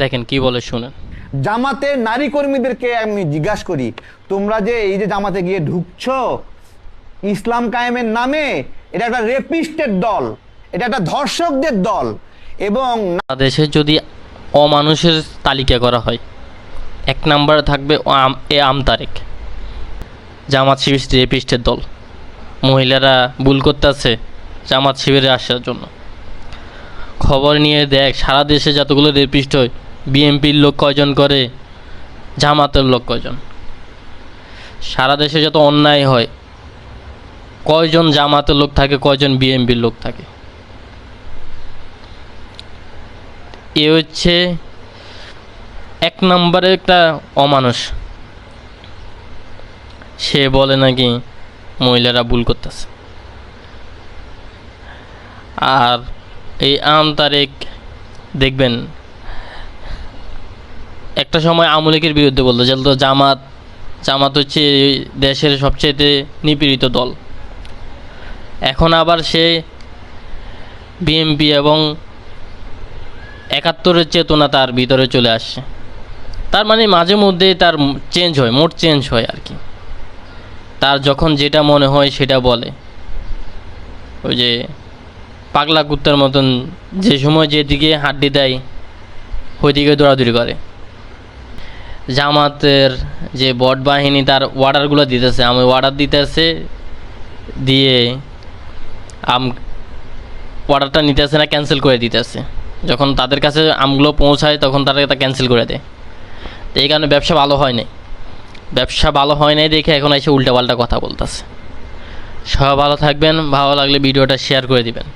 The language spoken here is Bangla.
দেখেন কি বলে শুনেন। জামাতে নারী কর্মীদেরকে আমি জিজ্ঞাসা করি, তোমরা যে এই যে জামাতে গিয়ে ঢুকছো ইসলাম কায়েমের নামে, এটা একটা রেপিস্টের দল, এটা একটা ধর্ষকদের দল। এবং দেশে যদি অমানুষের তালিকা করা হয়, 1 নম্বরে থাকবে আমতারেক, জামাত শিবির রেপিস্টের দল। মহিলারা ভুল করতেছে জামাত শিবিরে আসার জন্য। খবর নিয়ে দেখ সারা দেশে যতগুলো রেপিস্ট হয়, বিএনপির লোক কয়জন করে, জামাতের লোক কয়জন। সারা দেশে যত অন্যায় হয়, কয়জন জামাতের লোক থাকে, কয়জন বিএনপির লোক থাকে। এ হচ্ছে 1 নম্বরে একটা অমানুষ। সে বলে নাকি মহিলারা ভুল করতেছে। আর এই আমতারেক দেখবেন একটা সময় আওয়ামী লীগের বিরুদ্ধে বলতো, যেহেতু জামাত হচ্ছে দেশের সবচেয়ে নিপীড়িত দল। এখন আবার সে বিএনপি এবং 71-এর চেতনা তার ভিতরে চলে আসছে। তার মানে মাঝে মধ্যে তার চেঞ্জ হয়, মোড চেঞ্জ হয় আর কি। তার যখন যেটা মনে হয় সেটা বলে। ওই যে পাগলা কুত্তার মতন যে সময় যেদিকে হাড্ডি দেয় ওইদিকে দৌড়াদৌড়ি করে। জামাতের যে বট বাহিনী তার অর্ডারগুলো দিতেছে, আমি অর্ডার দিতেছে, দিয়ে অর্ডারটা নিতেছে না, ক্যান্সেল করে দিতেছে। যখন তাদের কাছে আমগুলো পৌঁছায় তখন তারা তা ক্যান্সেল করে দেয়। তো এই কারণে ব্যবসা ভালো হয় নাই। ব্যবসা ভালো হয় নাই দেখে এখন এসে উল্টাপাল্টা কথা বলতেছে। সবাই ভালো থাকবেন, ভালো লাগলে ভিডিওটা শেয়ার করে দিবেন।